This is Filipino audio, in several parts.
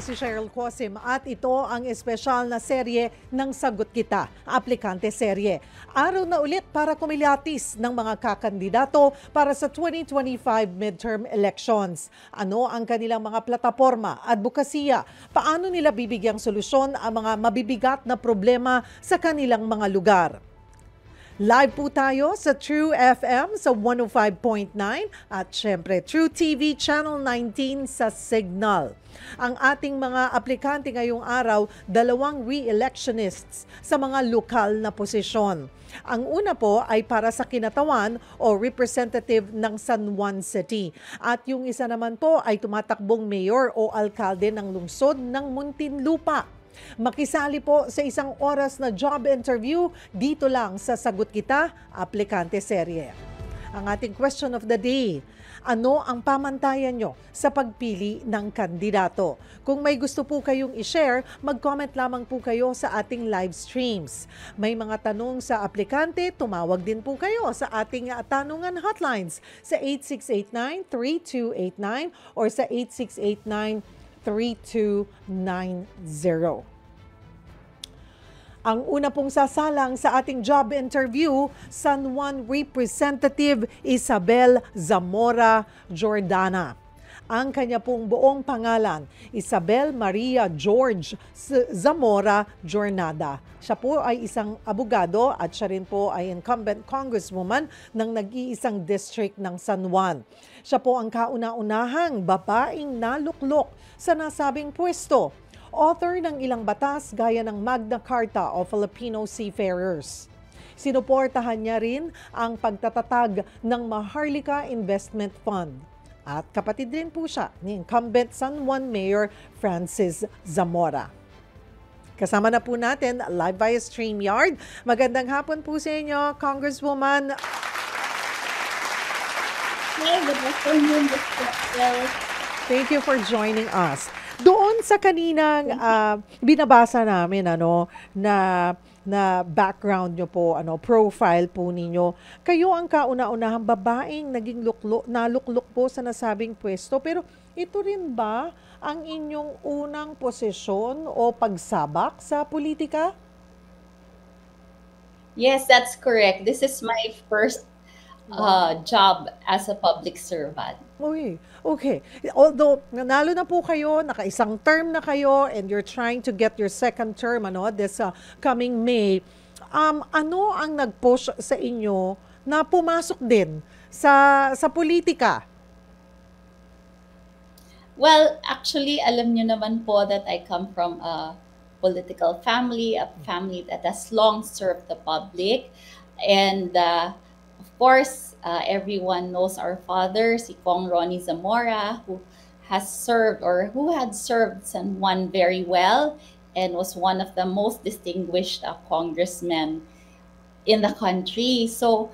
si Cheryl Cosim at ito ang espesyal na serye ng Sagot Kita, Aplikante Serye. Araw na ulit para kumilatis ng mga kakandidato para sa 2025 midterm elections. Ano ang kanilang mga plataporma, advokasya? Paano nila bibigyang solusyon ang mga mabibigat na problema sa kanilang mga lugar? Live po tayo sa True FM sa 105.9 at syempre True TV Channel 19 sa Signal. Ang ating mga aplikante ngayong araw, 2 re-electionists sa mga lokal na posisyon. Ang una po ay para sa Kinatawan o representative ng San Juan City. At yung isa naman po ay tumatakbong mayor o alkalde ng lungsod ng Muntinlupa. Makisali po sa 1 oras na job interview dito lang sa Sagot Kita, Aplikante Serye. Ang ating question of the day, ano ang pamantayan nyo sa pagpili ng kandidato? Kung may gusto po kayong i-share, mag-comment lamang po kayo sa ating live streams. May mga tanong sa aplikante, tumawag din po kayo sa ating tanungan hotlines sa 8689-3289 or sa 8689-3290. Ang una pong sasalang sa ating job interview, San Juan Representative Isabel Zamora Jordana. Ang kanya pong buong pangalan, Isabel Maria George Zamora Jornada. Siya po ay isang abogado at siya rin po ay incumbent congresswoman ng nag-iisang district ng San Juan. Siya po ang kauna-unahang babaeng naluklok sa nasabing pwesto. Author ng ilang batas gaya ng Magna Carta o Filipino Seafarers. Sinuportahan niya rin ang pagtatatag ng Maharlika Investment Fund. At kapatid din po siya ni incumbent San Juan Mayor Francis Zamora. Kasama na po natin live via StreamYard. Magandang hapon po sa inyo, Congresswoman. Hey, good afternoon. Thank you for joining us. Doon sa kaninang binabasa namin na background nyo po, profile po ninyo, kayo ang kauna-unahang babaeng naging naluklok po sa nasabing pwesto. Pero ito rin ba ang inyong unang posisyon o pagsabak sa politika? Yes, that's correct. This is my first job as a public servant. Uy, okay. Although, nanalo na po kayo, naka-1 term na kayo, and you're trying to get your 2nd term, this coming May, ano ang nag-push sa inyo na pumasok din sa politika? Well, actually, alam niyo naman po that I come from a political family, a family that has long served the public, and of course, everyone knows our father, si Kong Ronnie Zamora, who had served San Juan very well and was one of the most distinguished congressmen in the country. So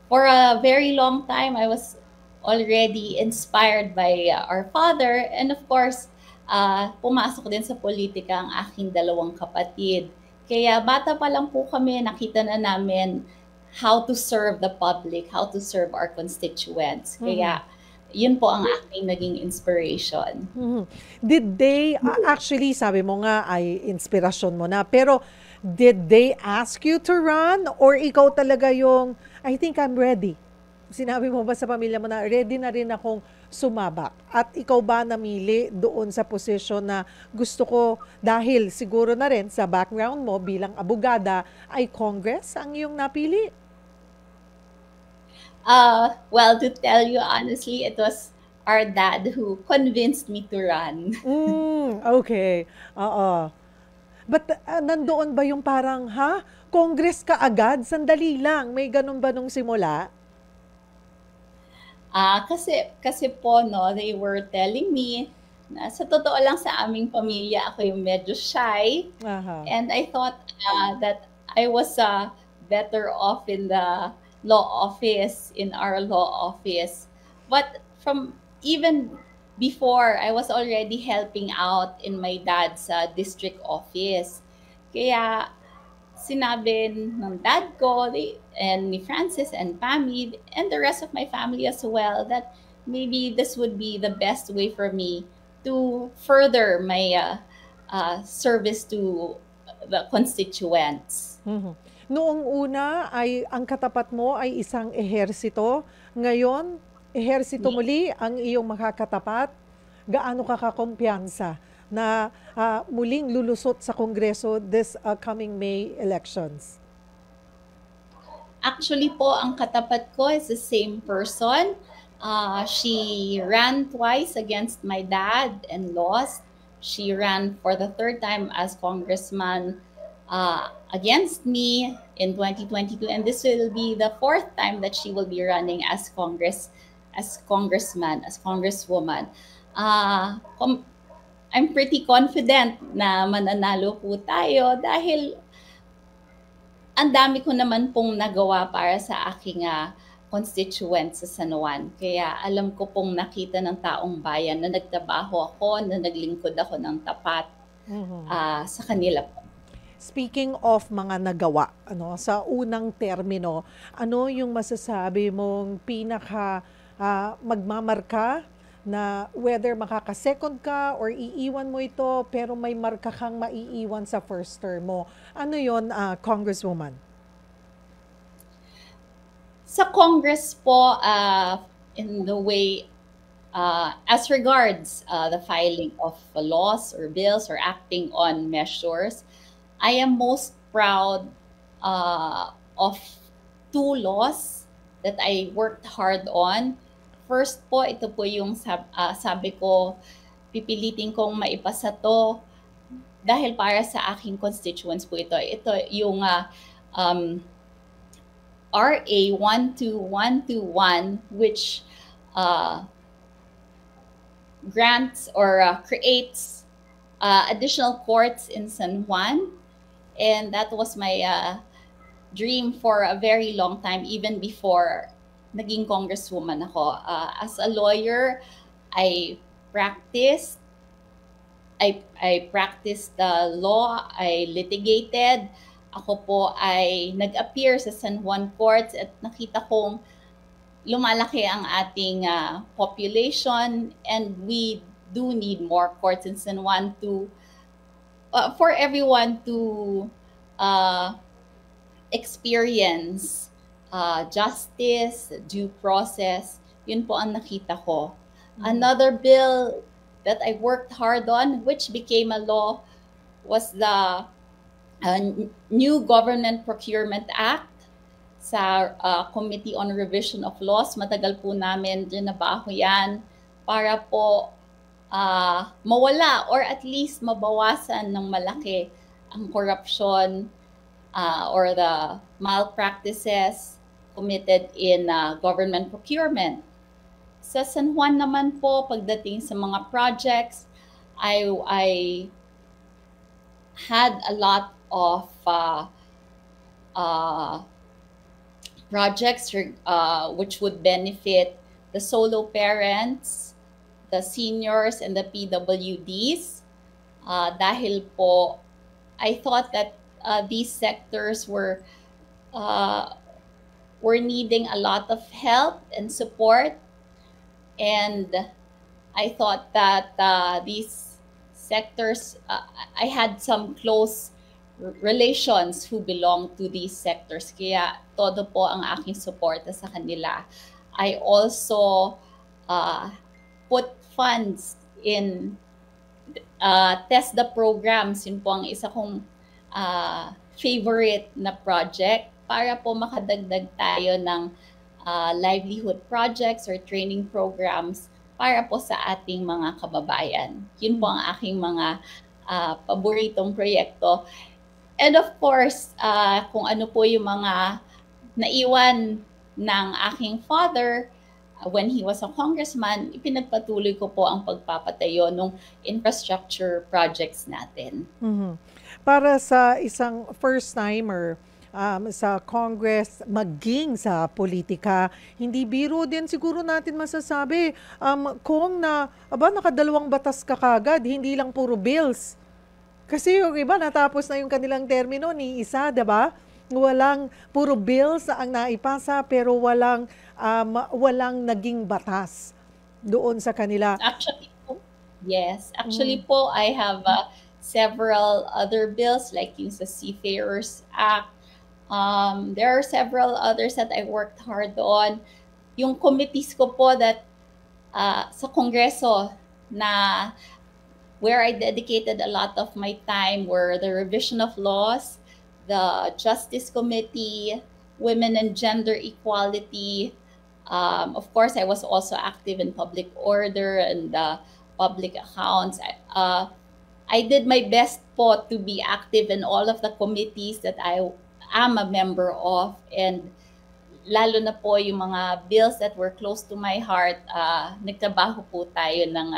for a very long time, I was already inspired by our father. And of course, pumasok din sa politika ang aking 2 kapatid. Kaya bata pa lang po kami, nakita na namin how to serve the public, how to serve our constituents. Kaya yun po ang aking naging inspiration. Did they, actually sabi mo nga ay inspirasyon mo na, pero did they ask you to run or ikaw talaga yung, I think I'm ready? Sinabi mo ba sa pamilya mo na ready na rin akong sumabak? At ikaw ba namili doon sa posisyon na gusto ko, dahil siguro na rin sa background mo bilang abogada, ay Congress ang iyong napili? Well, to tell you honestly, it was our dad who convinced me to run. Okay. But nandoon ba yung parang, Congress ka agad? Sandali lang. May ganun ba nung simula? Kasi po, they were telling me na sa totoo lang sa aming pamilya, ako yung medyo shy. And I thought that I was better off in the law office, in our law office. But from even before, I was already helping out in my dad's district office. Kaya sinabi ng dad ko and ni Francis and Pammy and the rest of my family as well that maybe this would be the best way for me to further my service to the constituents. Mhm. Noong una ay ang katapat mo ay isang ehersito. Ngayon, ehersito muli ang iyong makakatapat. Gaano ka kakumpiyansa na muling lulusot sa Kongreso this coming May elections? Actually po, ang katapat ko is the same person. She ran twice against my dad and lost. She ran for the third time as congressman against me in 2022, and this will be the fourth time that she will be running as congresswoman. I'm pretty confident na mananalo po tayo dahil ang dami ko naman pong nagawa para sa aking constituent sa San Juan. Kaya alam ko pong nakita ng taong bayan na nagtrabaho ako, na naglingkod ako ng tapat sa kanila po. Speaking of mga nagawa, sa unang termino, ano yung masasabi mong pinaka magmamarka na whether makaka-second ka or iiwan mo ito pero may marka kang maiiwan sa first term mo? Ano yon, Congresswoman? Sa Congress po, in the way, as regards the filing of laws or bills or acting on measures, I am most proud of two laws that I worked hard on. First po, ito po yung sabi ko, pipilitin kong maipasa to dahil para sa aking constituents po ito. Ito yung RA 12121, which grants or creates additional courts in San Juan. And that was my dream for a very long time, even before naging congresswoman ako. As a lawyer, I practiced the law, I litigated. Ako po ay nag-appear sa San Juan courts at nakita kong lumalaki ang ating population, and we do need more courts in San Juan to for everyone to experience justice, due process. Yun po ang nakita ko. Another bill that I worked hard on, which became a law, was the new Government Procurement Act sa Committee on Revision of Laws. Matagal po namin dinabaho yan para po mawala or at least mabawasan ng malaki ang corruption or the malpractices committed in government procurement. Sa San Juan naman po, pagdating sa mga projects, I had a lot of projects which would benefit the solo parents, the seniors, and the PWDs. Dahil po, I thought that these sectors were needing a lot of help and support. And I thought that these sectors, I had some close relations who belong to these sectors. Kaya todo po ang aking suporta sa kanila. I also put funds in TESDA programs. Yun po ang isa kong favorite na project para po makadagdag tayo ng livelihood projects or training programs para po sa ating mga kababayan. Yun po ang aking mga paboritong proyekto. And of course, kung ano po yung mga naiwan ng aking father when he was a congressman, ipinagpatuloy ko po ang pagpapatayo ng infrastructure projects natin. Para sa isang first-timer sa Congress, maging sa politika, hindi biro din siguro natin masasabi kung nakadalawang batas ka kagad, hindi lang puro bills. Kasi yung iba, natapos na yung kanilang termino ni isa, diba? Walang puro bills ang naipasa pero walang naging batas doon sa kanila. Actually, Yes, actually po, I have several other bills like yung sa Seafarers Act. There are several others that I worked hard on. Yung committees ko po that sa Kongreso na where I dedicated a lot of my time were the revision of laws, the Justice Committee, Women and Gender Equality. Of course, I was also active in public order and public accounts. I did my best po to be active in all of the committees that I am a member of, and lalo na po yung mga bills that were close to my heart, nagtrabaho po tayo ng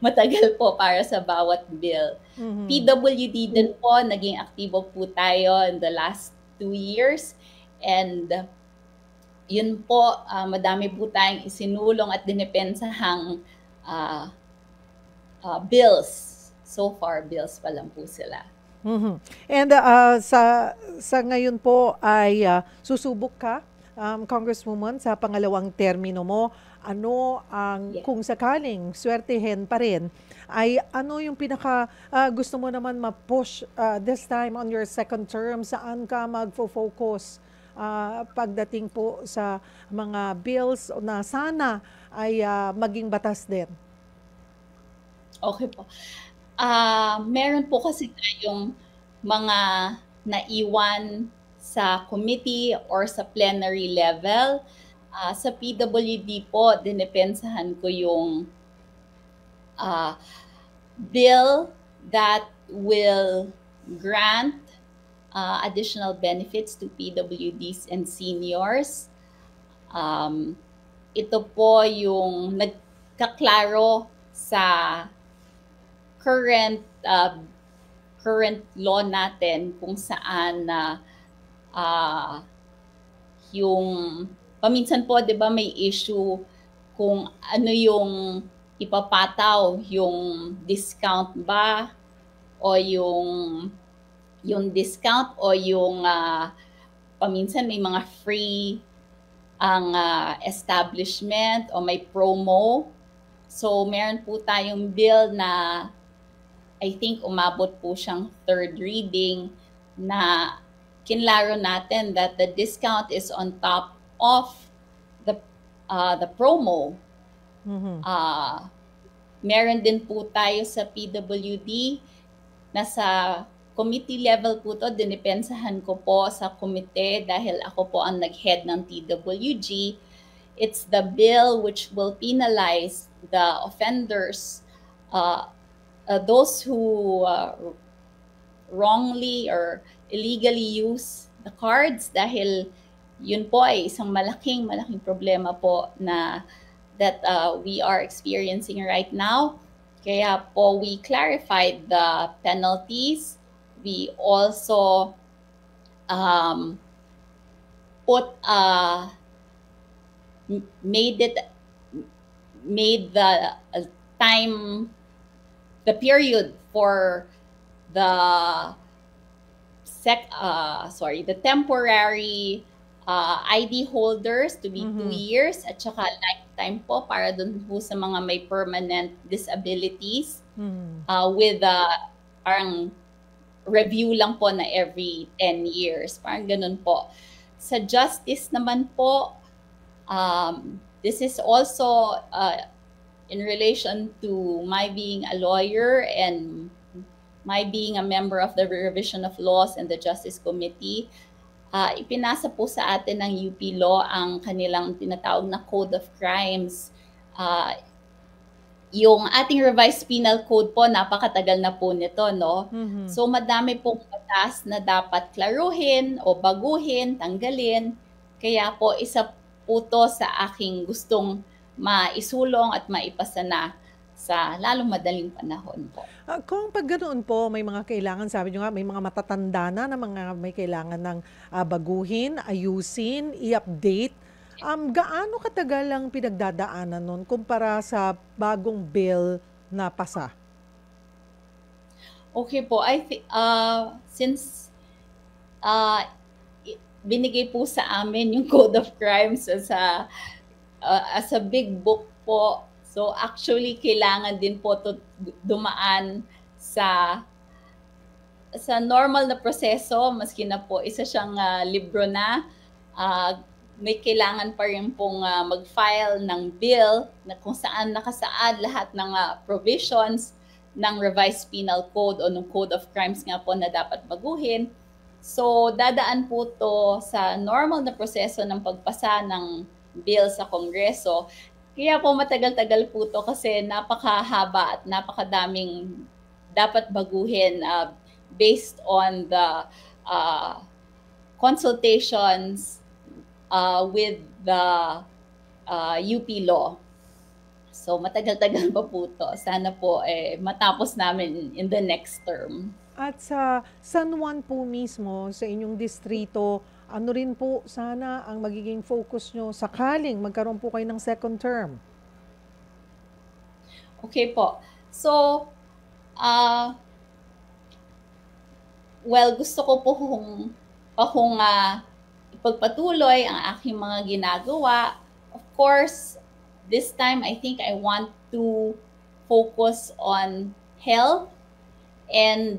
matagal po para sa bawat bill. PWD din po, naging aktibo po tayo in the last 2 years. And yun po, madami po tayong isinulong at dinepensahang bills. So far, bills pa lang po sila. And sa ngayon po ay susubok ka, Congresswoman, sa pangalawang termino mo. Ano ang, kung sakaling swertihin pa rin, ay ano yung pinaka gusto mo naman ma-push this time on your second term? Saan ka magfo-focus pagdating po sa mga bills na sana ay maging batas din? Okay po. Meron po kasi tayong mga naiwan sa committee or sa plenary level. Sa PWD po, dinepensahan ko yung bill that will grant additional benefits to PWDs and seniors. Ito po yung nagkaklaro sa current law natin kung saan yung paminsan po 'di ba may issue kung ano yung ipapataw, yung discount ba o yung discount o yung paminsan may mga free ang establishment o may promo. So meron po tayong bill na I think umabot po siyang third reading na kinlaro natin that the discount is on top of the promo. Meron din po tayo sa PWD na sa committee level po to, dinipensahan ko po sa komite dahil ako po ang nag-head ng TWG. It's the bill which will penalize the offenders, those who wrongly or illegally use the cards dahil yun po ay isang malaking problema po na that we are experiencing right now. Kaya po we clarified the penalties. We also made the period for the temporary ID holders to be 2 years at saka lifetime po para dun po sa mga may permanent disabilities with parang review lang po na every 10 years. Parang ganun po. Sa justice naman po, this is also in relation to my being a lawyer and my being a member of the Revision of Laws and the Justice Committee. Ipinasa po sa atin ng UP Law ang kanilang tinatawag na Code of Crimes. Yung ating revised penal code po, napakatagal na po nito, no? So madami pong batas na dapat klaruhin o baguhin, tanggalin. Kaya po isa po to sa aking gustong maisulong at maipasa na sa lalong madaling panahon po. Kung pag ganoon po, may mga kailangan, sabi nyo nga, may mga matatanda na mga may kailangan ng baguhin, ayusin, i-update. Gaano katagal ang pinagdadaanan nun kumpara sa bagong bill na pasa? Okay po, I think since binigay po sa amin yung Code of Crimes as a big book po So actually, kailangan din po to dumaan sa normal na proseso, maski na po isa siyang libro na, may kailangan pa rin pong mag-file ng bill na kung saan nakasaad lahat ng provisions ng revised penal code o ng code of crimes nga po na dapat baguhin. So dadaan po to sa normal na proseso ng pagpasa ng bill sa Kongreso. Kaya po matagal-tagal po to kasi napakahaba at napakadaming dapat baguhin based on the consultations with the UP law. So matagal-tagal pa po to. Sana po matapos namin in the next term. At sa San Juan po mismo, sa inyong distrito, ano rin po sana ang magiging focus nyo sakaling magkaroon po kayo ng second term? Okay po. So, well, gusto ko po kung ipagpatuloy ang aking mga ginagawa. Of course, this time I think I want to focus on health and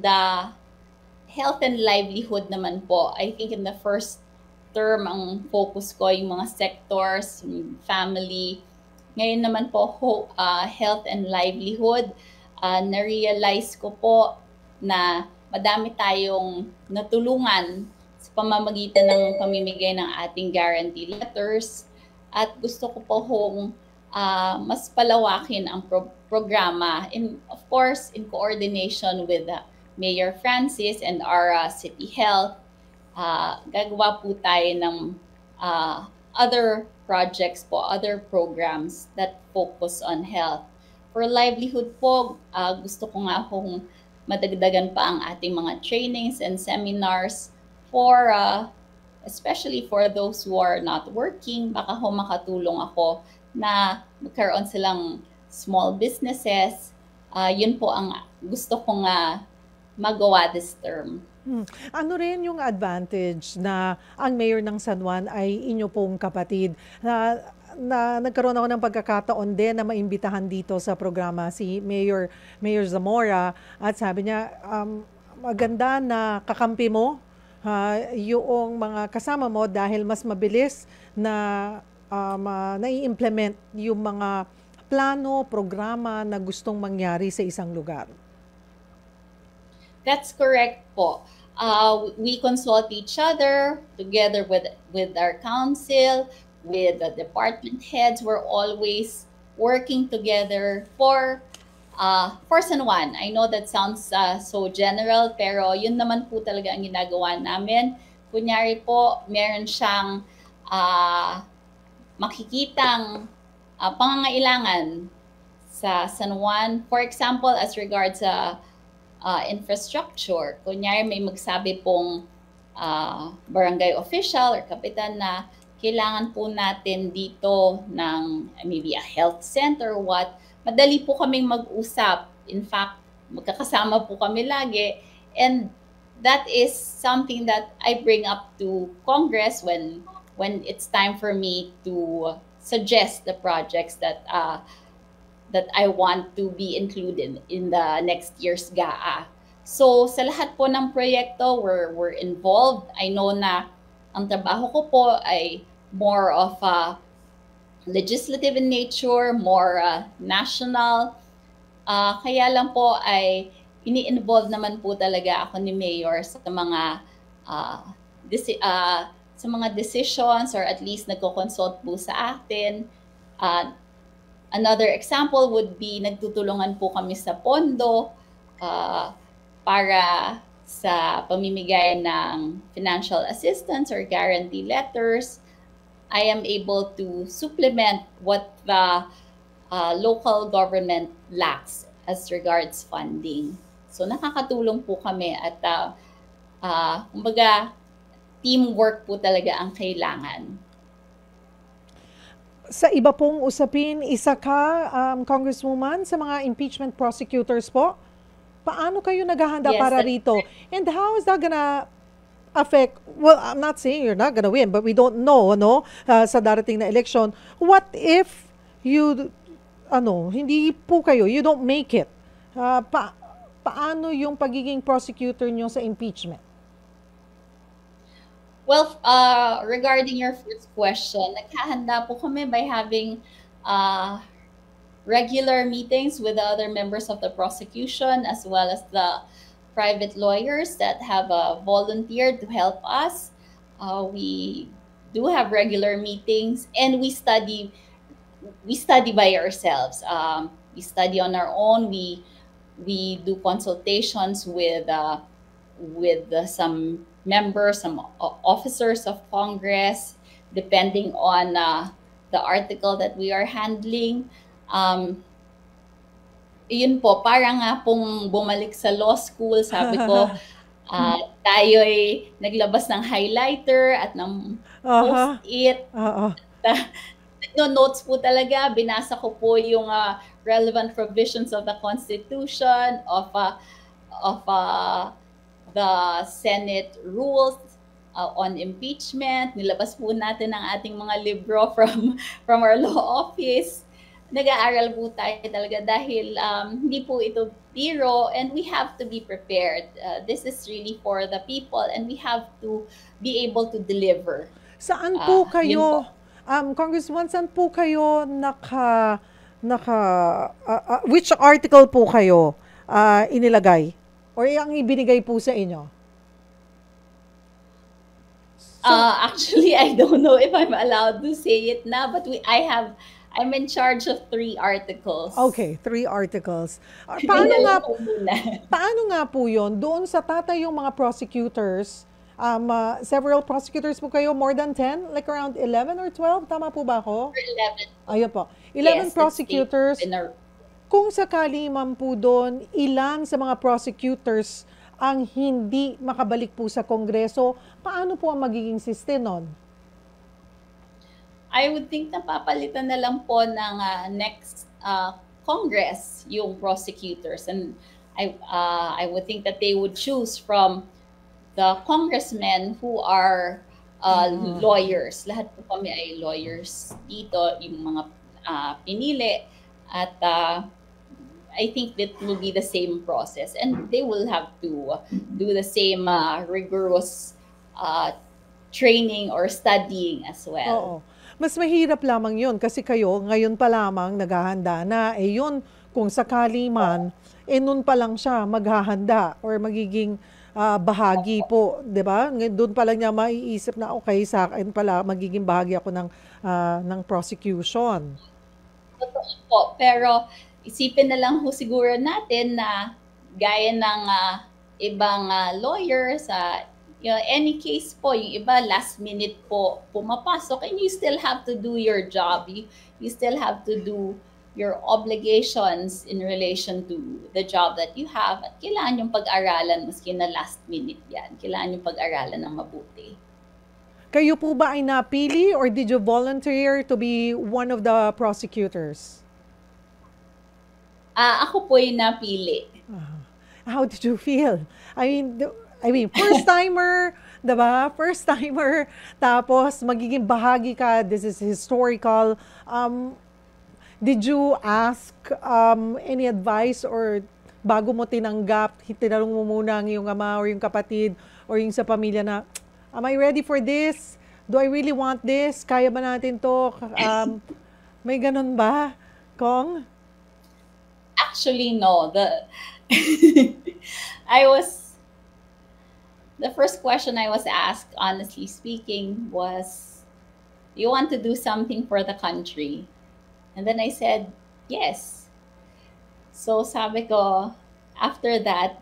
livelihood naman po. I think in the first term, ang focus ko yung mga sectors, family. Ngayon naman po, health and livelihood. Na-realize ko po na madami tayong natulungan sa pamamagitan ng pamimigay ng ating guarantee letters. At gusto ko po mas palawakin ang programa. Of course, in coordination with Mayor Francis and our City Health, gagawa po tayo ng other projects po, other programs that focus on health. For livelihood po, gusto ko nga madagdagan pa ang ating mga trainings and seminars for, especially for those who are not working. Baka makatulong ako na magkaroon silang small businesses. Yun po ang gusto kong magawa this term. Ano rin yung advantage na ang mayor ng San Juan ay inyo pong kapatid? Na nagkaroon ako ng pagkakataon din na maimbitahan dito sa programa si Mayor Zamora at sabi niya, maganda na kakampi mo yung mga kasama mo dahil mas mabilis na nai-implement yung mga plano, programa na gustong mangyari sa isang lugar. That's correct po. We consult each other together with our council, with the department heads. We're always working together for San Juan. I know that sounds so general, pero yun naman po talaga ang ginagawa namin. Kunyari po, meron siyang makikitang pangangailangan sa San Juan. For example, as regards sa infrastructure. Kunyari may magsabi pong barangay official or kapitan na kailangan po natin dito ng maybe a health center or what. Madali po kaming mag-usap. In fact, magkakasama po kami lagi. And that is something that I bring up to Congress when it's time for me to suggest the projects that I want to be included in the next year's GAA. So sa lahat po ng proyekto, we're involved. I know na ang trabaho ko po ay more of legislative in nature, more national. Kaya lang po ay ini-involve naman po talaga ako ni Mayor sa mga decisions or at least nagko-consult po sa atin. Another example would be nagtutulungan po kami sa pondo para sa pamimigay ng financial assistance or guarantee letters. I am able to supplement what the local government lacks as regards funding. So nakakatulong po kami at kumbaga teamwork po talaga ang kailangan. Sa iba pong usapin, isa ka, Congresswoman, sa mga impeachment prosecutors po. Paano kayo naghahanda para rito? And how is that gonna affect, well, I'm not saying you're not gonna win, but we don't know, no, sa darating na election. What if you hindi po kayo, you don't make it. Paano yung pagiging prosecutor nyo sa impeachment? Well, regarding your first question, naghahanda po kami by having regular meetings with the other members of the prosecution as well as the private lawyers that have volunteered to help us. We do have regular meetings and we study by ourselves. We study on our own. We do consultations with some members, some officers of Congress, depending on the article that we are handling. Yun po, parang nga pong bumalik sa law school, sabi ko, tayo'y naglabas ng highlighter at ng post-it. No notes po talaga, binasa ko po yung relevant provisions of the Constitution, of the Senate rules on impeachment. Nilabas po natin ang ating mga libro from our law office. Nag-aaral po tayo talaga dahil hindi po ito biro and we have to be prepared. This is really for the people and we have to be able to deliver. Saan po kayo, Congresswoman, saan po kayo which article po kayo inilagay? Or ang ibinigay po sa inyo? Actually, I don't know if I'm allowed to say it now, but I'm in charge of 3 articles. Okay, 3 articles. Paano nga po yun? Doon sa yung mga prosecutors, several prosecutors po kayo, more than 10? Like around 11 or 12? Tama po ba ako? 11. Ayun po. 11 Yes, prosecutors. Kung sakali man po doon, ilan sa mga prosecutors ang hindi makabalik po sa Kongreso, paano po ang magiging system nun? I would think na papalitan na lang po ng next Congress yung prosecutors. And I would think that they would choose from the congressmen who are lawyers. Lahat po kami ay lawyers dito, yung mga pinili. At I think that will be the same process. And they will have to do the same rigorous training or studying as well. Oo. Mas mahirap lamang yun kasi kayo ngayon pa lamang naghahanda na. Yun, kung sakali man, nun pa lang siya maghahanda or magiging bahagi po, di ba? Doon pa lang niya maiisip na okay, sa akin pala magiging bahagi ako ng prosecution. Totoo po, pero isipin na lang po siguro natin na gaya ng ibang lawyers, any case po, yung iba last minute po pumapasok and you still have to do your job. You still have to do your obligations in relation to the job that you have. At kailangan yung pag-aralan maski na last minute yan. Kailangan yung pag-aralan ng mabuti. Kayo po ba ay napili or did you volunteer to be one of the prosecutors? Ako po yung napili. How did you feel? I mean, first-timer, diba? First-timer, tapos magiging bahagi ka, this is historical. Did you ask any advice or bago mo tinanggap, tinanong mo muna ang iyong ama or yung kapatid or yung sa pamilya na, am I ready for this? Do I really want this? Kaya ba natin to? May ganun ba, Kong? Actually, no. The first question I was asked, honestly speaking, was, you want to do something for the country? And then I said, yes. So sabi ko, after that,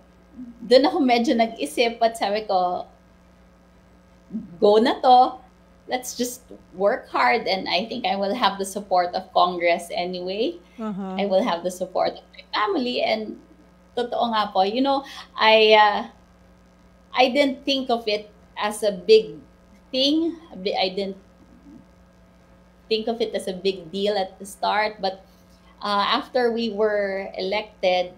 dun ako medyo nag-isip at sabi ko, go na to. Let's just work hard and I think I will have the support of Congress anyway. I will have the support of my family and totoo nga po, I didn't think of it as a big thing. I didn't think of it as a big deal at the start. But after we were elected,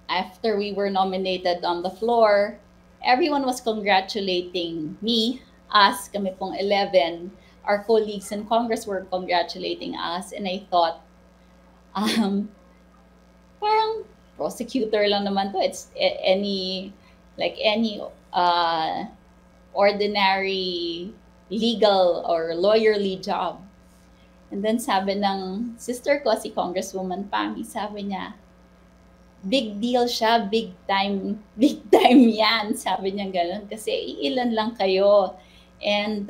after we were nominated on the floor, everyone was congratulating me, us, kami pong 11. Our colleagues in Congress were congratulating us. And I thought, Um, Parang prosecutor lang naman to. It's any, like any ordinary legal or lawyerly job. And then sabi ng sister ko, si Congresswoman Pami, sabi niya, big deal siya, big time yan. Sabi niya ganun, kasi ilan lang kayo. And,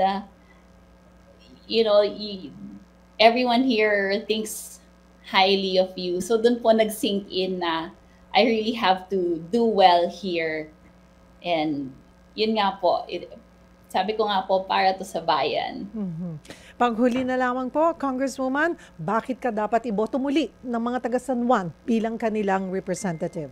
everyone here thinks highly of you. So dun po nag-sink in na I really have to do well here. And yun nga po, sabi ko nga po, para to sa bayan. Panghuli na lamang po, Congresswoman, bakit ka dapat iboto muli ng mga taga San Juan bilang kanilang representative?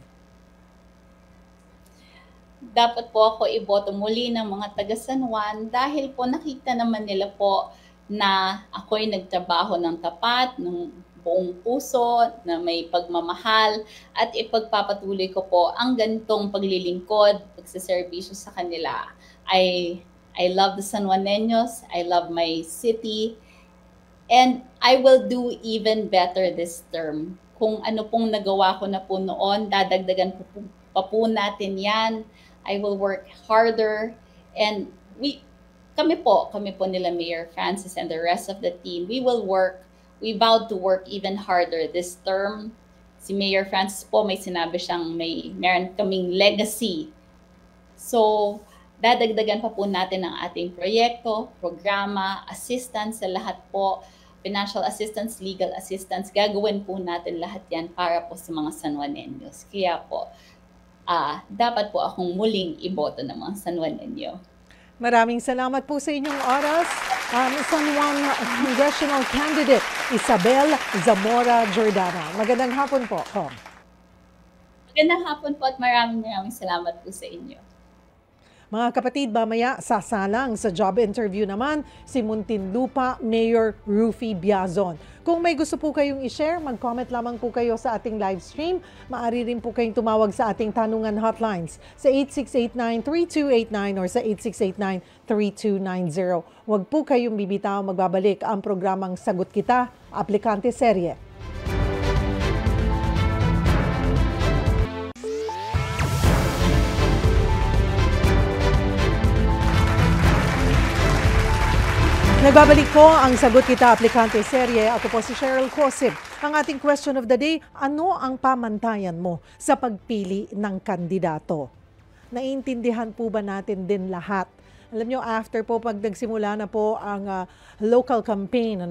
Dapat po ako iboto muli ng mga taga San Juan dahil po nakita naman nila po na ako'y nagtrabaho ng tapat, ng buong puso, na may pagmamahal, at ipagpapatuloy ko po ang ganitong paglilingkod, pagsiservisyo sa kanila. I love the San Juaneños, I love my city, and I will do even better this term. Kung ano pong nagawa ko na po noon, dadagdagan pa po natin yan. I will work harder, and kami po nila Mayor Francis and the rest of the team, we vowed to work even harder this term. Si Mayor Francis po, may sinabi siyang meron kaming legacy. So, dadagdagan pa po natin ang ating proyekto, programa, assistance sa lahat po, financial assistance, legal assistance. Gagawin po natin lahat yan para po sa mga San Juaneños. Kaya po, dapat po akong muling iboto ng mga San Juaneño. Maraming salamat po sa inyong oras. San Juan Congressional Candidate Isabel Zamora Jordana. Magandang hapon po, Kong. Magandang hapon po at maraming salamat po sa inyo. Mga kapatid, mamaya sasalang sa job interview naman si Muntinlupa Mayor Rufy Biazon. Kung may gusto po kayong i-share, mag-comment lamang po kayo sa ating live stream. Maaari rin po kayong tumawag sa ating tanungan hotlines sa 8689-3289 or sa 8689-3290. Huwag po kayong bibitaw, magbabalik ang programang Sagot Kita, Aplikante Serye. Nagbabalik po ang Sagot Kita Aplikante Serye. Ako po si Cheryl Cosib. Ang ating question of the day, ano ang pamantayan mo sa pagpili ng kandidato? Naiintindihan po ba natin din lahat? Alam nyo, after po, pag nagsimula na po ang local campaign,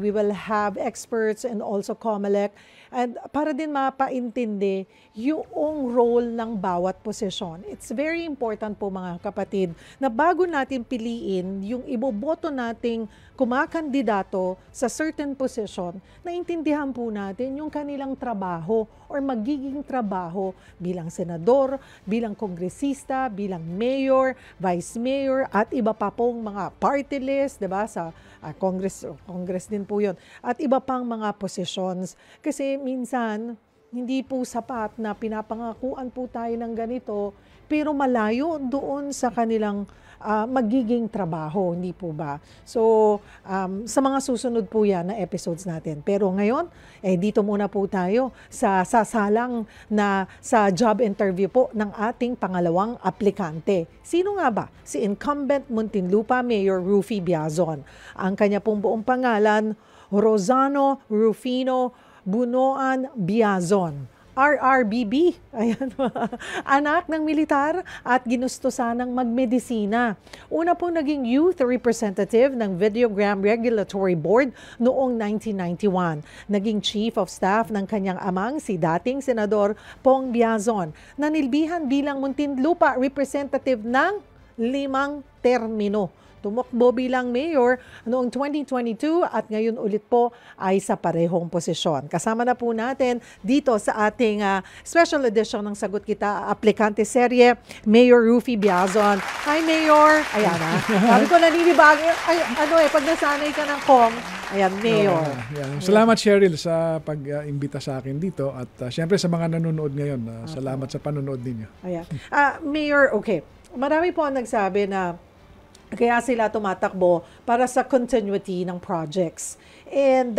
we will have experts and also COMELEC. And para din mapaintindi yung role ng bawat posisyon. It's very important po mga kapatid na bago natin piliin yung iboboto nating kumakandidato sa certain position, naintindihan po natin yung kanilang trabaho or magiging trabaho bilang senador, bilang kongresista, bilang mayor, vice mayor, at iba pa pong mga party list, diba? Sa Congress din po yun. At iba pang mga positions. Kasi minsan, hindi po sapat na pinapangakuan po tayo ng ganito, pero malayo doon sa kanilang magiging trabaho, hindi po ba? So, sa mga susunod po yan na episodes natin. Pero ngayon, dito muna po tayo sa sasalang na sa job interview po ng ating pangalawang aplikante. Sino nga ba? Si incumbent Muntinlupa Mayor Rufy Biazon. Ang kanya pong buong pangalan, Rosano Rufino Bunoan Biazon. RRBB, ayan, anak ng militar at ginusto sanang magmedisina. Una po naging youth representative ng Videogram Regulatory Board noong 1991. Naging chief of staff ng kanyang amang si dating Senador Pong Biazon. Nanilbihan bilang Muntinlupa representative ng 5 termino. Tumakbo bilang mayor noong 2022 at ngayon ulit po ay sa parehong posisyon. Kasama na po natin dito sa ating special edition ng Sagot Kita Aplikante Serye, Mayor Rufy Biazon. Hi, Mayor! Ayan sabi ko naninibago. Pag nasanay ka ng Kong, ayan, Mayor. Salamat, Cheryl, sa pag-imbita sa akin dito at syempre sa mga nanonood ngayon. Salamat sa panonood ninyo. Ayan. Mayor, okay. Marami po ang nagsabi na kaya sila tumatakbo para sa continuity ng projects. And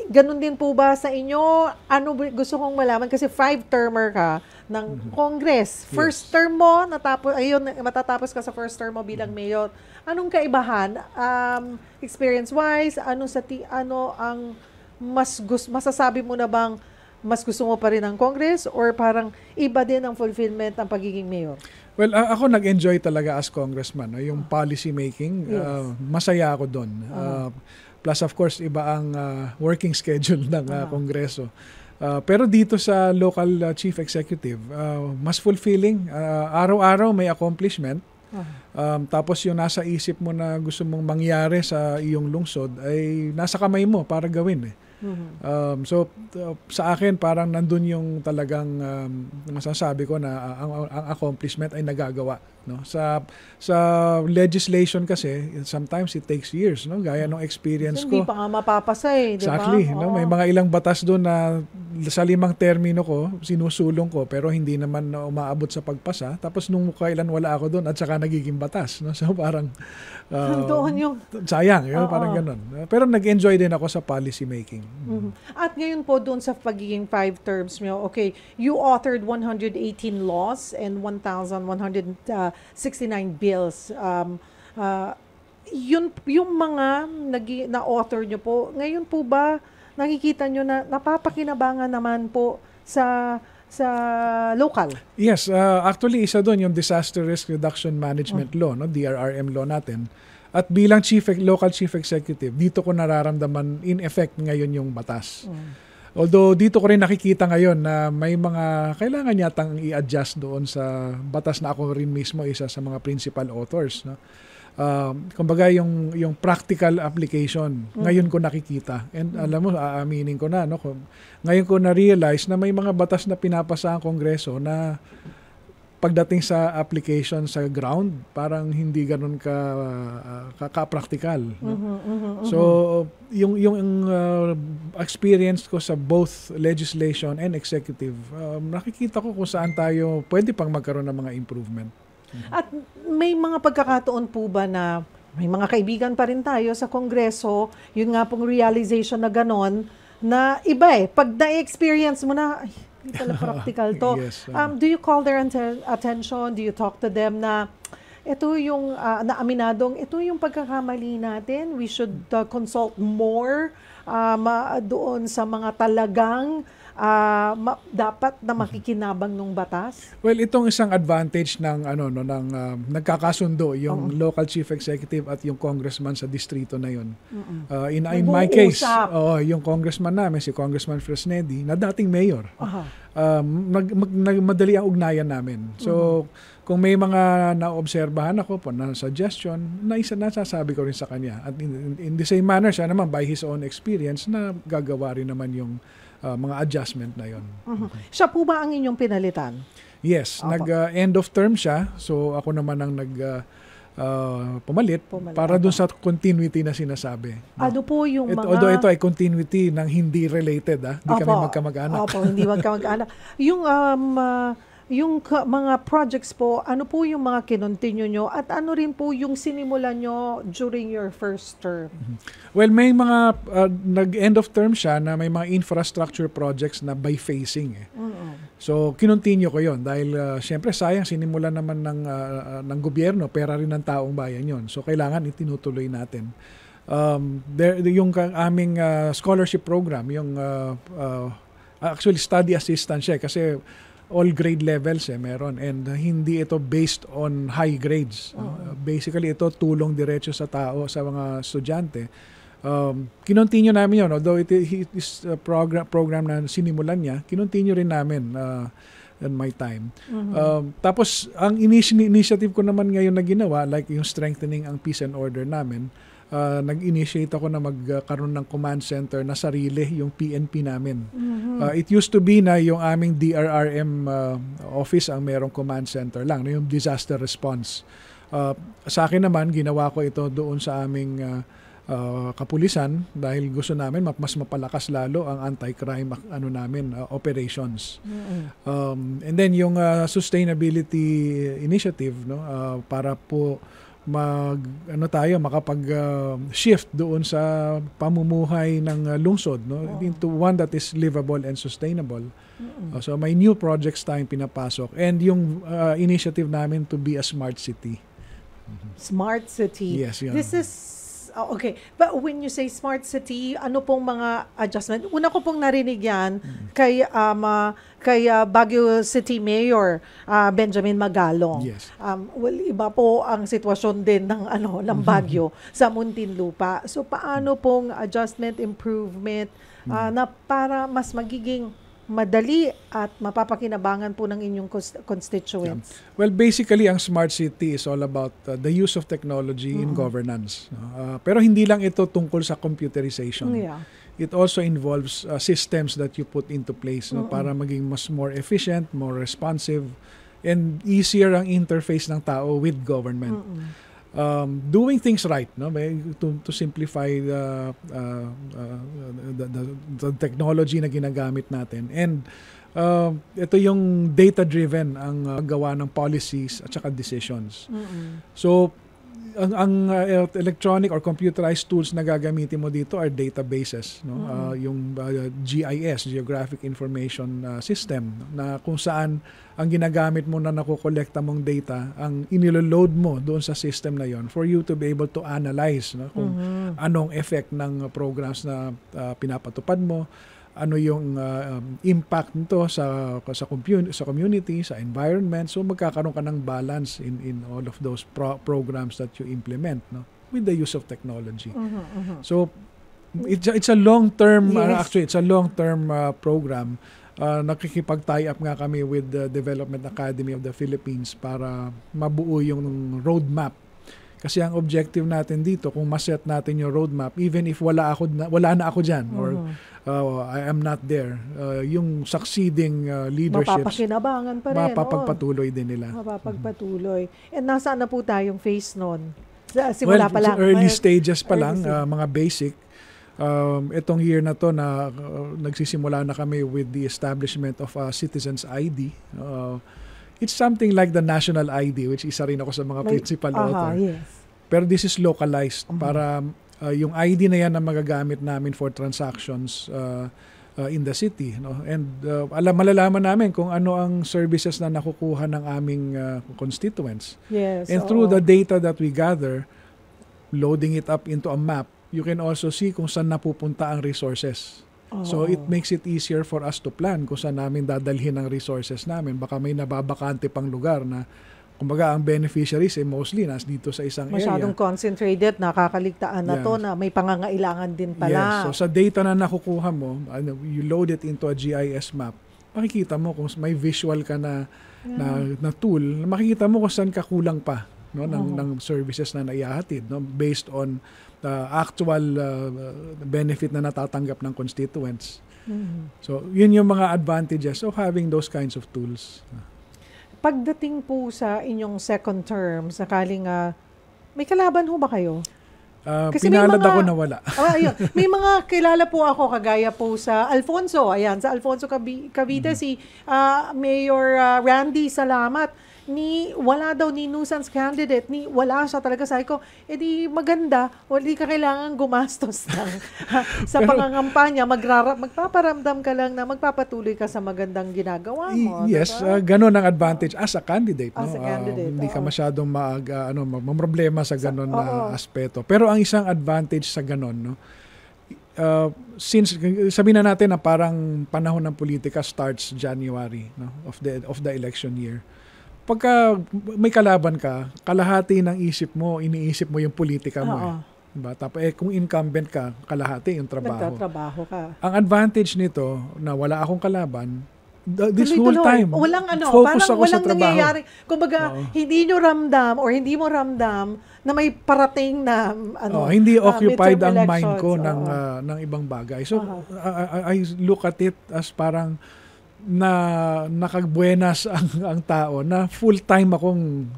ganun din po ba sa inyo? Gusto kong malaman kasi 5-termer ka ng Congress. First term mo, matatapos ka sa first term mo bilang mayor. Anong kaibahan? Experience-wise, ano ang masasabi mo na bang mas gusto mo pa rin ang Congress or parang iba din ang fulfillment ng pagiging mayor? Well, ako nag-enjoy talaga as congressman. No? Yung policy making, Yes. masaya ako doon. Plus, of course, iba ang working schedule ng Kongreso. Pero dito sa local chief executive, mas fulfilling. Araw-araw may accomplishment. Tapos yung nasa isip mo na gusto mong mangyari sa iyong lungsod ay nasa kamay mo para gawin. So sa akin parang nandun yung talagang masasabi ko na ang accomplishment ay nagagawa, no? Sa legislation kasi sometimes it takes years, no? Gaya ng experience Hindi ko. pa nga mapapasa di ba? Exactly, no? Oo. May mga ilang batas doon na sa 5 termino ko sinusulong ko pero hindi naman umaabot sa pagpasa. Tapos nung kailan wala ako doon at saka nagiging batas, no? So parang Doon yung sayang, yun, Oo. parang ganun. Pero nag-enjoy din ako sa policy making. At ngayon po doon sa pagiging 5 terms mo, okay, you authored 118 laws and 1,169 bills. Yung mga na-author nyo po, ngayon po ba nakikita nyo na napapakinabangan naman po sa local? Yes, actually isa doon yung Disaster Risk Reduction Management Law, no, DRRM law natin. At bilang local chief executive, dito ko nararamdaman in effect ngayon yung batas. Although dito ko rin nakikita ngayon na may mga kailangan yatang i-adjust doon sa batas na ako rin mismo isa sa mga principal authors, no. Kumbaga yung practical application ngayon ko nakikita. And alam mo, aaminin ko na, no, ngayon ko na-realize na may mga batas na pinapasa ang Kongreso na pagdating sa application sa ground, parang hindi ganun ka-practical. No? So, yung experience ko sa both legislation and executive, nakikita ko kung saan tayo pwede pang magkaroon ng mga improvement. At may mga pagkakataon po ba na may mga kaibigan pa rin tayo sa Kongreso, yun nga pong realization na ganon, na iba pag na-experience mo na, ay, hindi pala practical to. Yes, Do you call their attention? Do you talk to them na ito yung naaminadong, ito yung pagkakamali natin, we should consult more doon sa mga talagang dapat na makikinabang ng batas? Well, itong isang advantage ng nagkakasundo yung local chief executive at yung congressman sa distrito na yun. In my case, yung congressman namin, si Congressman Fresnedi, na dating mayor. Madali ang ugnayan namin. So, kung may mga naobserbahan ako po na suggestion, nasasabi ko rin sa kanya. At in the same manner, siya naman by his own experience na gagawa rin naman yung mga adjustment na yon. Siya po ba ang inyong pinalitan? Yes, nag-end of term siya. So ako naman ang pumalit para dun sa continuity na sinasabi. Ano po yung mga... Although ito ay continuity ng hindi related. Hindi kami magkamag-anak. Opo, hindi magkamag-anak. Yung mga projects po, ano po yung mga kinontinue nyo at ano rin po yung sinimulan nyo during your first term? Well, may mga nag-end of term siya na may mga infrastructure projects na by phasing. So, kinontinue ko yon dahil syempre sayang sinimulan naman ng gobyerno, pera rin ng taong bayan yon. So, kailangan itinutuloy natin. Yung aming scholarship program, yung actually study assistance siya kasi all grade levels meron and hindi ito based on high grades. Basically ito tulong diretso sa tao, sa mga estudyante. Kinontinue namin yun, although it is a program na sinimulan niya, kinontinue rin namin in my time. Tapos ang initiative ko naman ngayon na ginawa, like yung strengthening ang peace and order namin, nag-initiate ako na magkaroon ng command center na sarili, yung PNP namin. It used to be na yung aming DRRM office ang merong command center lang, yung disaster response. Sa akin naman, ginawa ko ito doon sa aming kapulisan dahil gusto namin mas mapalakas lalo ang anti-crime operations. And then yung sustainability initiative, no, para po makapag shift doon sa pamumuhay ng lungsod, no, into one that is livable and sustainable. So may new projects tayong pinapasok, and yung initiative namin to be a smart city. Smart city. Yes, yun. This is okay. But when you say smart city, ano pong mga adjustment? Una ko pong narinig yan kay Baguio City Mayor Benjamin Magalong. Yes. Well, iba po ang sitwasyon din ng ng Baguio sa Muntinlupa. So paano pong adjustment, improvement na para mas magiging madali at mapapakinabangan po ng inyong constituents? Well, basically, ang smart city is all about the use of technology in governance. Pero hindi lang ito tungkol sa computerization. Yeah. It also involves systems that you put into place, no, para maging mas more efficient, more responsive, and easier ang interface ng tao with government. Doing things right, no, to simplify the technology na ginagamit natin, and ito yung data-driven ang gawa ng policies at saka decisions. So ang electronic or computerized tools na gagamitin mo dito are databases, no? Yung GIS, Geographic Information System, na kung saan ang ginagamit mo na nakokolekta mong data, ang iniloload mo doon sa system na yon for you to be able to analyze, no, kung anong effect ng programs na pinapatupad mo, ano yung impact nito sa community, sa environment. So magkakaroon ka ng balance in all of those programs that you implement, no, with the use of technology. So it's a long-term actually it's a long-term program. Nakikipag-tie up nga kami with the Development Academy of the Philippines para mabuo yung roadmap. Kasi ang objective natin dito, kung maset natin yung roadmap, even if wala na ako dyan, or I am not there, yung succeeding leaderships, mapapakinabangan pa rin. Mapapagpatuloy din nila. Mapapagpatuloy. And nasaan na po tayong phase nun? Simula pa lang. Early stages pa lang, mga basic. Itong year na to na nagsisimula na kami with the establishment of a Citizens ID. It's something like the national ID, which isa rin ako sa mga principal author. Yes. Pero this is localized para yung ID na yan na magagamit namin for transactions in the city, no? And malalaman namin kung ano ang services na nakukuha ng aming constituents. Yes. And through the data that we gather, loading it up into a map, you can also see kung saan napupunta ang resources. So it makes it easier for us to plan kung saan namin dadalhin ang resources namin. Baka may nababakante pang lugar na, kumbaga, ang beneficiaries mostly nas dito sa isang masyadong area. concentrated, nakakaligtaan na to na may pangangailangan din pala. Yes. So sa data na nakukuha mo, you load it into a GIS map, makikita mo kung may visual ka na tool, makikita mo kung saan ka kulang pa, no, ng services na naihahatid, no, based on actual benefit na natatanggap ng constituents. So, yun yung mga advantages of having those kinds of tools. Pagdating po sa inyong second term, sakaling may kalaban ho ba kayo? Kasi pinalad ako na wala. Ayun. May mga kilala po ako, kagaya po sa Alfonso. Ayan, sa Alfonso Cavite, si Mayor Randy Salamat. Wala daw ni nuisance candidate, wala siya talaga. Sabi ko, edi maganda, hindi ka kailangan gumastos sa pangangampanya, magpaparamdam ka lang na magpapatuloy ka sa magandang ginagawa mo. Yes, ganun ang advantage as a candidate. As a candidate, hindi ka masyadong mamroblema sa ganun na aspeto. Pero ang isang advantage sa ganun, no, since sabihin na natin na parang panahon ng politika starts January, no, of the election year. Pagka may kalaban ka, kalahati ng iniisip mo yung politika mo. Diba? Tapos kung incumbent ka, kalahati yung trabaho. Nagtatrabaho ka. Ang advantage nito, na wala akong kalaban, this whole time, walang focus parang ako sa trabaho. nangyayari. Kumbaga, hindi nyo ramdam or hindi mo ramdam na may parating na hindi occupied ang elections. mind ko ng ibang bagay. So, I look at it as parang na nakagbuenas ang tao na full-time akong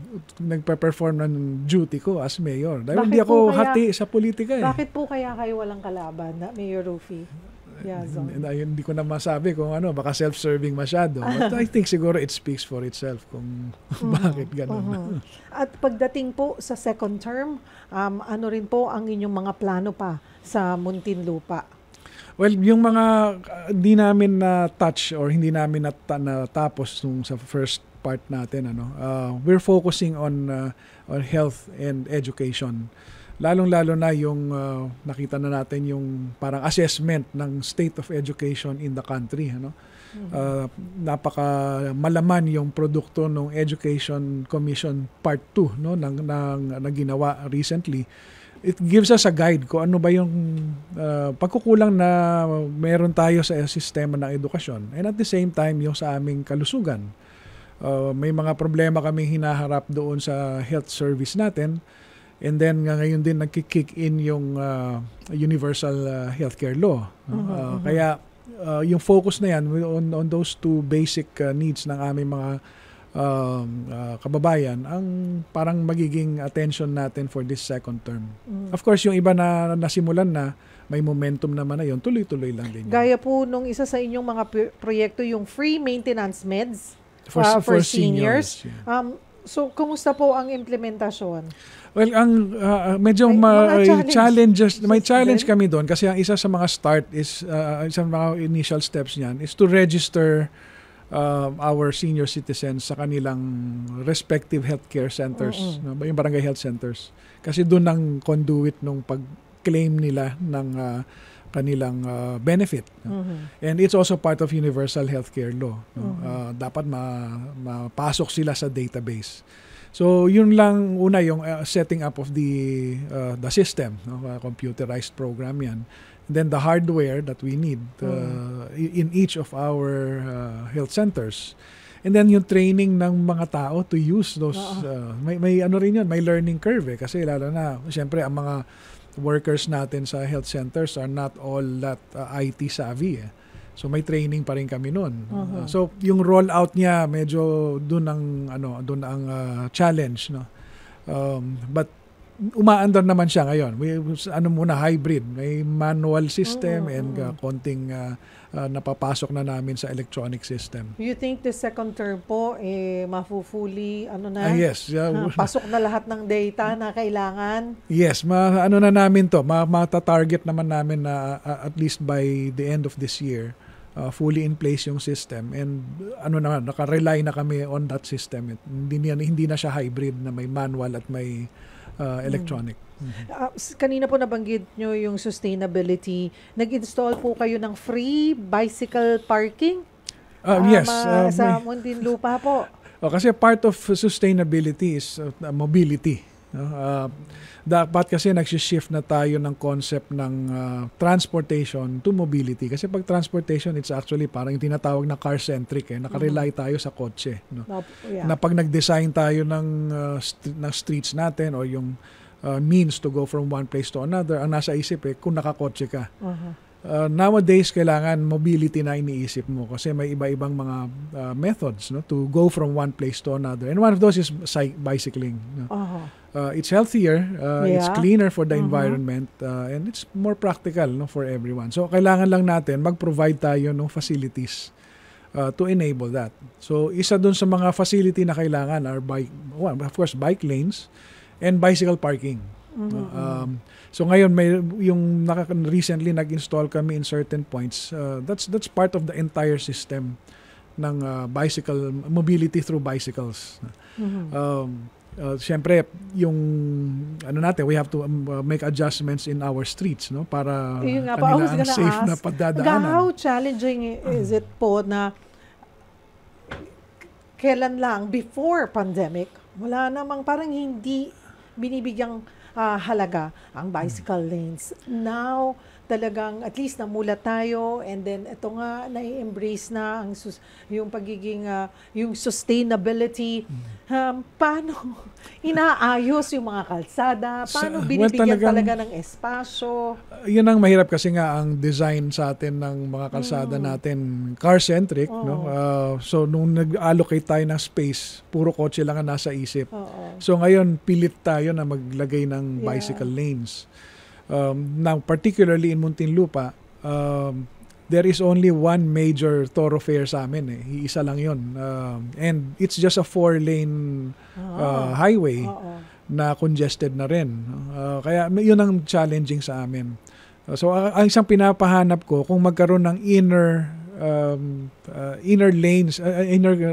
nagpe-perform ng duty ko as mayor. Dahil hindi ako hati sa politika. Bakit po kaya kayo walang kalaban, Mayor Rufy? Hindi ko na masabi kung baka self-serving masyado. But I think siguro it speaks for itself kung bakit ganun. At pagdating po sa second term, ano rin po ang inyong mga plano pa sa Muntinlupa? Well, yung mga hindi namin na-touch or hindi namin natapos nung sa first part natin, we're focusing on health and education. Lalong-lalo na yung nakita na natin yung parang assessment ng state of education in the country. Napaka malaman yung produkto ng Education Commission Part 2 na ginawa recently. It gives us a guide kung ano ba yung pagkukulang na meron tayo sa sistema ng edukasyon. And at the same time, yung sa aming kalusugan. May mga problema kami hinaharap doon sa health service natin. And then ngayon din nagki-kick in yung universal healthcare law. Kaya yung focus na yan on those two basic needs ng aming mga kababayan ang parang magiging attention natin for this second term. Of course, yung iba na nasimulan na, may momentum naman na yun, tuloy-tuloy lang din yun. Gaya po nung isa sa inyong mga proyekto, yung free maintenance meds for seniors. So, kumusta po ang implementasyon? Well, ang medyo may challenge kami doon kasi ang isa sa mga isa sa mga initial steps niyan is to register our senior citizens sa kanilang respective healthcare centers, yung barangay health centers. Kasi doon ang conduit nung pag-claim nila ng kanilang benefit. And it's also part of universal healthcare law. Dapat mapasok sila sa database. So yun lang una yung setting up of the system, computerized program yan. And then the hardware that we need in each of our health centers. And then yung training ng mga tao to use those may ano rin yun, may learning curve kasi lalo na syempre ang mga workers natin sa health centers are not all that IT savvy. So may training pa rin kami noon. So yung rollout niya medyo doon ang challenge, no. But umaandar naman siya ngayon. Hybrid. May manual system and konting napapasok na namin sa electronic system. You think the second term po mafufuli yes. Pasok na lahat ng data na kailangan? Yes, na namin to. Mata-target naman namin na at least by the end of this year. Fully in place yung system and naka-rely na kami on that system. Hindi na siya hybrid na may manual at may electronic. Kanina po nabanggit nyo yung sustainability. Nag-install po kayo ng free bicycle parking? Yes. Sa Muntinlupa po. Kasi part of sustainability is mobility. Dapat kasi nagsishift na tayo ng concept ng transportation to mobility. Kasi pag transportation, it's actually parang yung tinatawag na car-centric. Nakarely tayo sa kotse. Na pag nag-design tayo ng streets natin o yung means to go from one place to another, ang nasa isip kung nakakotse ka. Nowadays, kailangan mobility na iniisip mo kasi may iba-ibang mga methods to go from one place to another. And one of those is bicycling. It's healthier, it's cleaner for the environment, and it's more practical for everyone. So, kailangan lang natin mag-provide tayo ng facilities to enable that. So, isa dun sa mga facility na kailangan are of course, bike lanes and bicycle parking. So ngayon recently nag-install kami in certain points. That's part of the entire system ng bicycle mobility through bicycles. Siyempre yung we have to make adjustments in our streets para kanila ang safe na pagdadaanan. How challenging is it po na kailan lang before pandemic wala namang parang hindi binibigyang halaga ang bicycle lanes. Now, talagang at least namulat tayo and then ito nga na-embrace na yung pagiging yung sustainability. Paano inaayos yung mga kalsada? Paano binibigyan talaga ng espasyo? Yun ang mahirap kasi nga ang design sa atin ng mga kalsada natin car-centric. So nung nag-allocate tayo ng space, puro kotse lang ang nasa isip. So ngayon pilit tayo na maglagay ng bicycle lanes. Now, particularly in Muntinlupa, there is only one major thoroughfare sa amin eh. Iisa lang 'yon. And it's just a 4-lane highway na congested na rin. Kaya 'yun ang challenging sa amin. So ang isang pinapahanap ko kung magkaroon ng inner lanes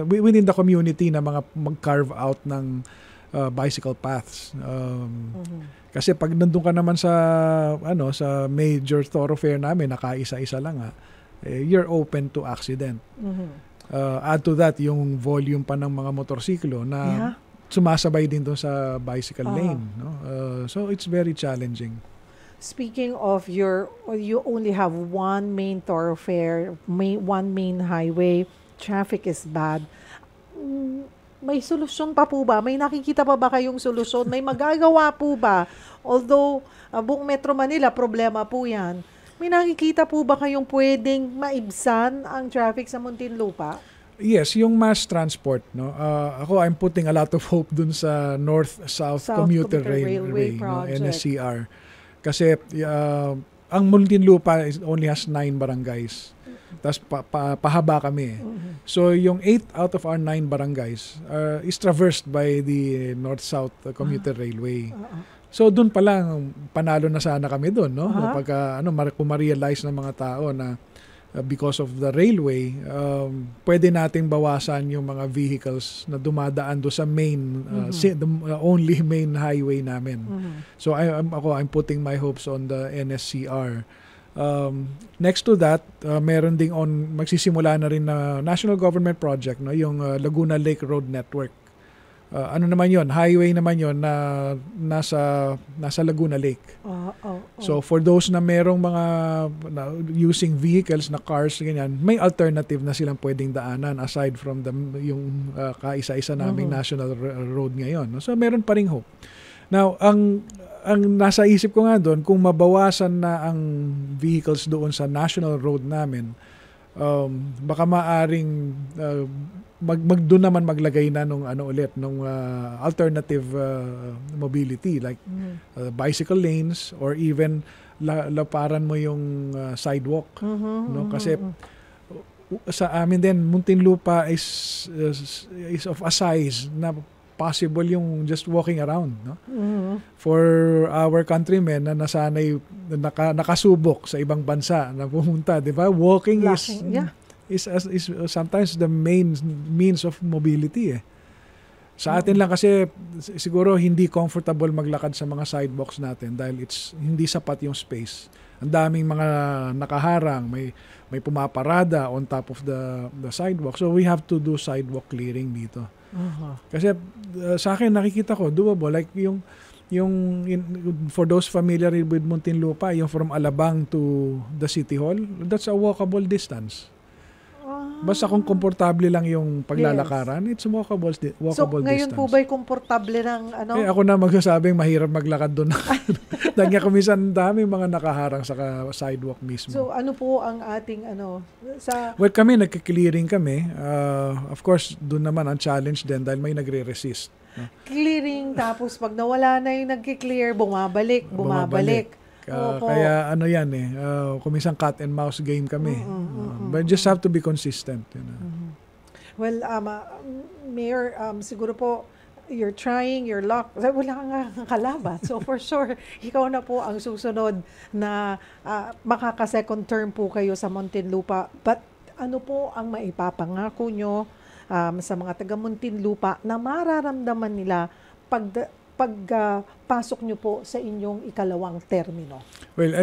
within the community na mga mag-carve out ng bicycle paths. Kasi pag nandun ka naman sa sa major thoroughfare namin, nakaisa-isa lang you're open to accident. Add to that yung volume pa ng mga motorsiklo na sumasabay din doon sa bicycle lane. No? So it's very challenging. Speaking of you only have one main thoroughfare, one main highway, traffic is bad. May solusyon pa po ba? May nakikita pa ba kayong solusyon? May magagawa po ba? Although, buong Metro Manila, problema po yan. May nakikita po ba kayong pwedeng maibsan ang traffic sa Muntinlupa? Yes, yung mass transport. No? I'm putting a lot of hope dun sa North-South Commuter Railway NSCR. Kasi ang Muntinlupa only has 9 barangays. Tapos pahaba kami. So yung 8 out of our 9 barangays is traversed by the North-South Commuter Railway. So doon pa lang panalo na sana kami doon, no? Pagka kung ma-realize ng mga tao na because of the railway, pwede nating bawasan yung mga vehicles na dumadaan do sa main the only main highway namin. So I'm putting my hopes on the NSCR. Next to that, meron ding magsisimula na rin na national government project, no, yung Laguna Lake Road Network. Ano naman yon? Highway naman yon na nasa Laguna Lake. So for those na merong mga using vehicles na cars ganyan, may alternative na silang pwedeng daanan aside from yung kaisa-isa naming national road ngayon. No? So meron pa ring hope. Now, ang nasa isip ko nga doon, kung mabawasan na ang vehicles doon sa national road namin, baka maaring doon naman maglagay na nung alternative mobility like bicycle lanes or even laparan mo yung sidewalk. No? Kasi sa amin din, Muntinlupa is of a size na possible yung just walking around, no? For our countrymen na nasanay nakasubok sa ibang bansa na pumunta, 'di ba? Walking is sometimes the main means of mobility. Sa atin lang kasi siguro hindi comfortable maglakad sa mga sidewalks natin dahil hindi sapat yung space. Ang daming mga nakaharang, may pumaparada on top of the sidewalk. So we have to do sidewalk clearing dito. Kasi sa akin nakikita ko doable, like yung for those familiar with Muntinlupa, yung from Alabang to the City Hall, that's a walkable distance. Basta kung komportable lang yung paglalakaran, it's walkable distance. So ngayon po ba'y komportable ng ako na magsasabing mahirap maglakad doon. Dahil nga kumisan dami mga nakaharang sa sidewalk mismo. So ano po ang ating Well, kami nagki-clearing kami. Of course, doon naman ang challenge din dahil may nagre-resist. No? Clearing, tapos pag nawala na yung nagki-clear, bumabalik. Kaya yan kumisang cat and mouse game kami. But just have to be consistent. Well, Mayor, siguro po, you're trying your luck. Wala nga kalaban. So for sure, ikaw na po ang susunod na makaka-second term po kayo sa Muntinlupa. But ano po ang maipapangako nyo sa mga taga Muntinlupa na mararamdaman nila pagpasok nyo po sa inyong ikalawang termino? Well,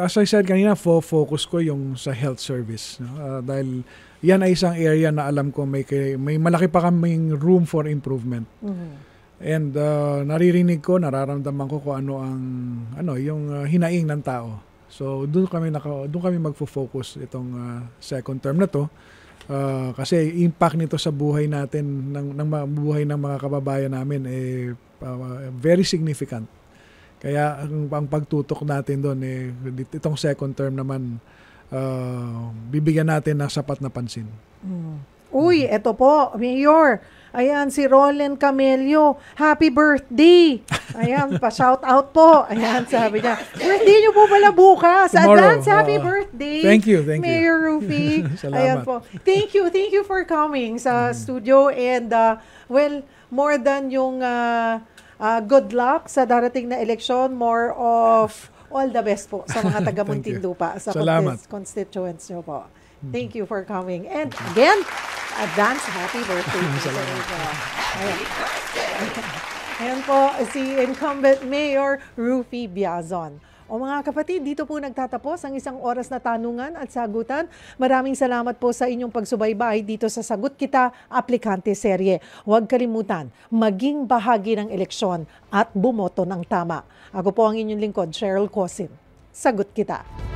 as I said kanina, focus ko yung sa health service. No? Dahil yan ay isang area na alam ko may malaki pa kaming room for improvement. And nararamdaman ko kung yung hinaing ng tao. So doon kami magfo-focus itong second term na to. Kasi impact nito sa buhay natin ng buhay ng mga kababayan namin very significant. Kaya ang pagtutok natin doon itong second term naman bibigyan natin ng sapat na pansin. Uy, eto po, Mayor. Ayan, si Roland Camelio, happy birthday! Ayan, pa-shout out po. Ayan, sabi niya, birthday niyo po pala bukas. Tomorrow. Advance, happy birthday. Thank you, thank you. Mayor Rufy. Salamat. Ayan po. Thank you for coming sa studio and well, more than yung good luck sa darating na eleksyon, more of all the best po sa mga taga Thank you. Muntinlupa sa Salamat. constituents nyo po. Thank you for coming. And again, advance happy birthday. Ayan. Ayan po si incumbent Mayor Rufy Biazon. O mga kapatid, dito po nagtatapos ang isang oras na tanungan at sagutan. Maraming salamat po sa inyong pagsubaybay dito sa Sagot Kita Aplikante Serye. Huwag kalimutan, maging bahagi ng eleksyon at bumoto ng tama. Ako po ang inyong lingkod, Cheryl Cosin. Sagot Kita.